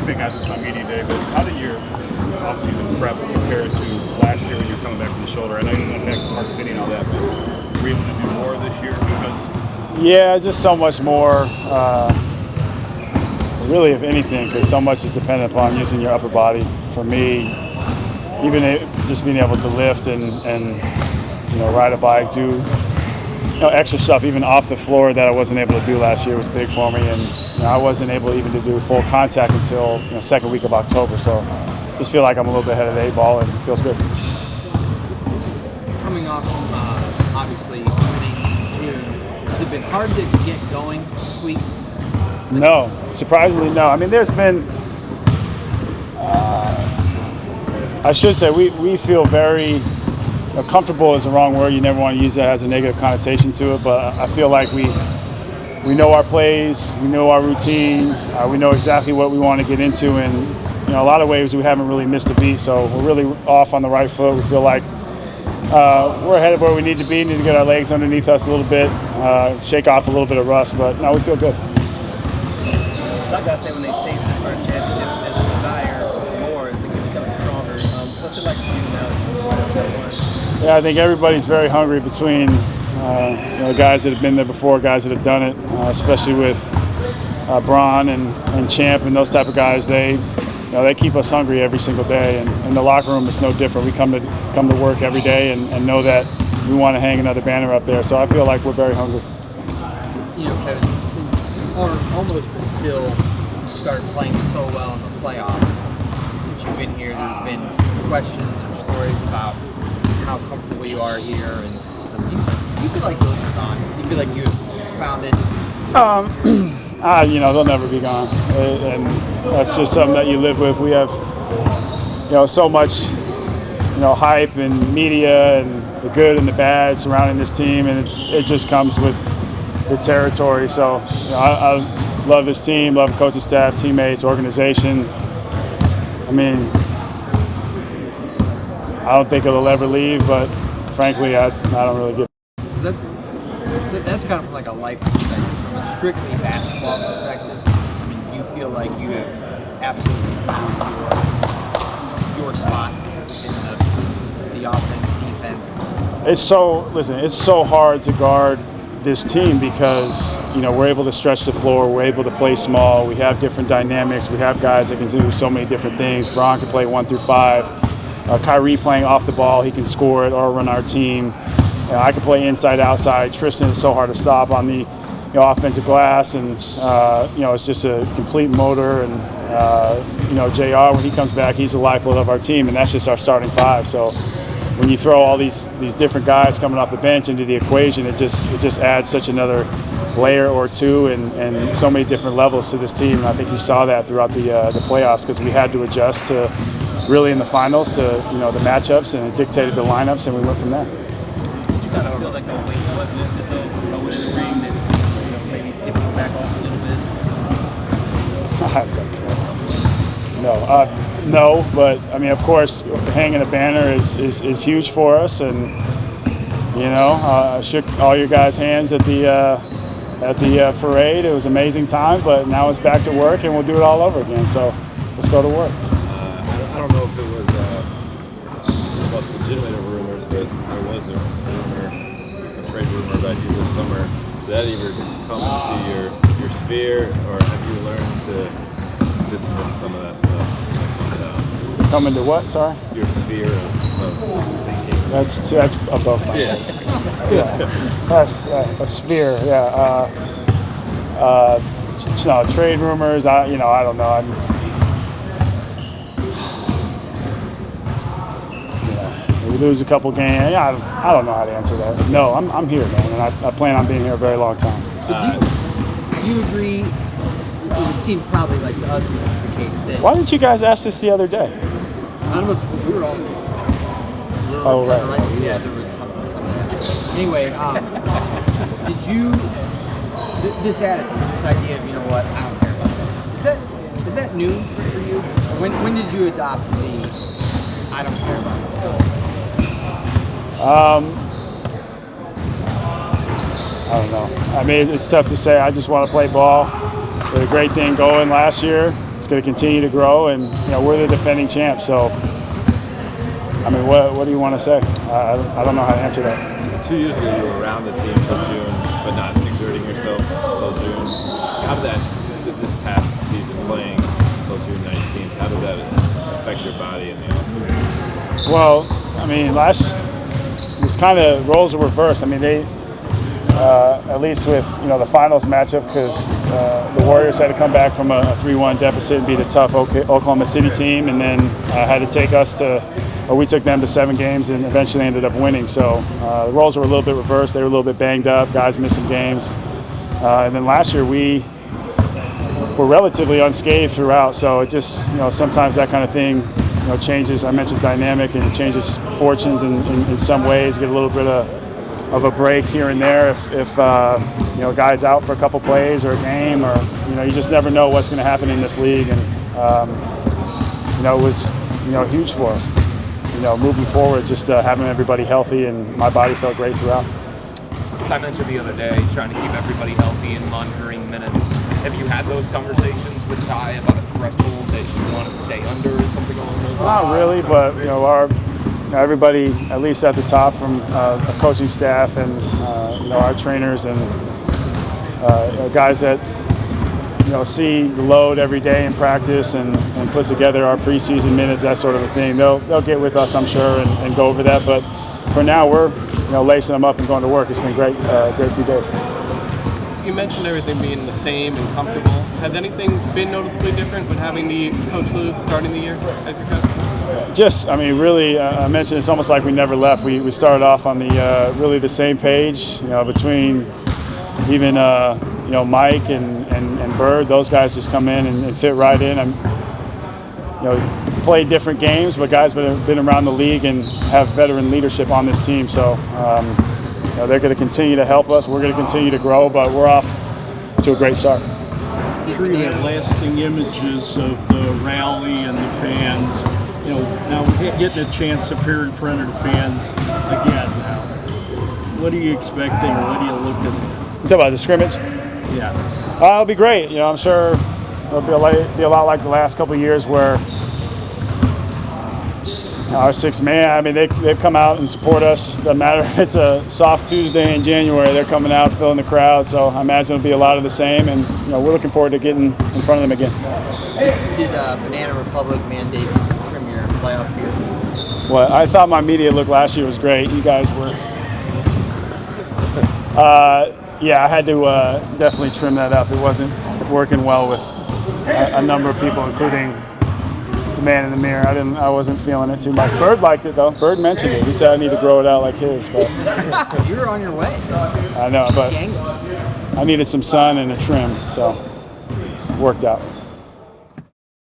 think I just on media day, but how did your offseason prep compare to last year when you were coming back from the shoulder? I know you went back to Park City and all that, but were you able to do more this year because? Yeah, just so much more. Really, if anything, because so much is dependent upon using your upper body. For me, even just being able to lift and ride a bike, do extra stuff even off the floor that I wasn't able to do last year was big for me, and I wasn't able even to do full contact until second week of October. So just feel like I'm a little bit ahead of the 8 ball, and it feels good. Coming off obviously winning June, has it been hard to get going this week? No, surprisingly no. I mean, there's been I should say we feel very comfortable is the wrong word. You never want to use that as a negative connotation to it, but I feel like we know our plays, we know our routine, we know exactly what we want to get into, and a lot of ways we haven't really missed a beat. So we're really off on the right foot. We feel like we're ahead of where we need to be. Need to get our legs underneath us a little bit, shake off a little bit of rust, but no, we feel good. Like I said, when they say the first championship, there's a desire for more as it becomes stronger. What's it like to do now? Yeah, I think everybody's very hungry between guys that have been there before, guys that have done it, especially with Braun and Champ and those type of guys. They keep us hungry every single day, and in the locker room it's no different. We come to work every day and know that we want to hang another banner up there. So I feel like we're very hungry. Kevin, almost until you started playing so well in the playoffs, since you've been here, there's been questions or stories about how comfortable you are here in the system. Do you feel like those are gone? Do you feel like you found it? They'll never be gone, and that's just something that you live with. We have, so much, hype and media and the good and the bad surrounding this team, and it just comes with the territory. So, I love this team, love coaching staff, teammates, organization. I mean, I don't think it'll ever leave, but frankly, I don't really give. That's kind of like a life perspective. From a strictly basketball perspective, I mean, you feel like you have absolutely found your spot in the offense, defense. It's so hard to guard this team because we're able to stretch the floor, we're able to play small, we have different dynamics, we have guys that can do so many different things. Braun can play 1 through 5. Kyrie playing off the ball, he can score it or run our team. I can play inside, outside. Tristan is so hard to stop on the offensive glass, and it's just a complete motor. And JR, when he comes back, he's the lifeblood of our team, and that's just our starting 5. So when you throw all these different guys coming off the bench into the equation, it just adds such another layer or two and so many different levels to this team. And I think you saw that throughout the playoffs because we had to adjust to really in the finals to the matchups, and it dictated the lineups, and we went from there. You kind of feel like the weight was lifted though, going in the ring, that maybe tipping you back off a little bit? No, but I mean, of course, hanging a banner is huge for us, and I shook all your guys' hands at the parade. It was an amazing time, but now it's back to work, and we'll do it all over again. So let's go to work. I don't know if it was about legitimate rumors, but there was a trade rumor about you this summer. Did that ever come into your sphere, or have you learned to dismiss some of that stuff? Come into what? Sorry. Your sphere of thinking. That's above my head. Yeah. That's a sphere. Yeah. Trade rumors. I don't know. We lose a couple games. I don't know how to answer that. No, I'm here, man, and I plan on being here a very long time. Do you agree? It would seem probably like to us this is the case that. Why didn't you guys ask this the other day? None of us, we were all. Oh, right. Yeah, there was something like that. Anyway, did you this attitude, this idea of I don't care about that? Is that new for you? When did you adopt the I don't care about it? I don't know. I mean, it's tough to say. I just want to play ball. We had a great thing going last year. It's it's going to continue to grow, and we're the defending champs. So, I mean, what do you want to say? I don't know how to answer that. 2 years ago, you were around the team till June, but not exerting yourself till June. How did this past season playing till June 19th? How did that affect your body and the offseason? Well, I mean, it was kind of roles were reversed. I mean, they at least with the finals matchup, because the Warriors had to come back from a 3-1 deficit and beat a tough Oklahoma City team, and then had to take us to. We took them to 7 games and eventually ended up winning. So the roles were a little bit reversed. They were a little bit banged up. Guys missed some games. And then last year we were relatively unscathed throughout. So it just, sometimes that kind of thing, changes. I mentioned dynamic, and it changes fortunes in some ways. Get a little bit of a break here and there if guys out for a couple plays or a game, or you just never know what's going to happen in this league. And it was huge for us. Moving forward, just having everybody healthy, and my body felt great throughout. I mentioned the other day trying to keep everybody healthy and monitoring minutes. Have you had those conversations with Ty about a threshold that you want to stay under or something along those lines? Not really, but everybody, at least at the top, from the coaching staff and our trainers and guys that see the load every day in practice and put together our preseason minutes, that sort of a thing. They'll get with us, I'm sure, and go over that. But for now, we're lacing them up and going to work. It's been great few days. You mentioned everything being the same and comfortable. Has anything been noticeably different with having the Coach Lou starting the year as your coach? Really, I mentioned it's almost like we never left. We started off on the really the same page, between even Mike and Bird. Those guys just come in and fit right in. Played different games, but guys that have been around the league and have veteran leadership on this team. So they're going to continue to help us. We're going to continue to grow, but we're off to a great start. Sure, you had lasting images of the rally and the fans. Now we're getting a chance to appear in front of the fans again now. What are you expecting, or what are you looking at? You talk about the scrimmage? Yeah. It'll be great. I'm sure it'll be a lot like the last couple of years where our 6 man, they've come out and support us. Doesn't matter if it's a soft Tuesday in January, they're coming out, filling the crowd. So I imagine it'll be a lot of the same, and we're looking forward to getting in front of them again. Did Banana Republic mandate you to trim your playoff beard? Well, I thought my media look last year was great. You guys were. Yeah, I had to definitely trim that up. It wasn't working well with a number of people, including the man in the mirror. I wasn't feeling it too much. Bird liked it though. Bird mentioned it. He said I need to grow it out like his. But you were on your way. I know, but I needed some sun and a trim, so it worked out.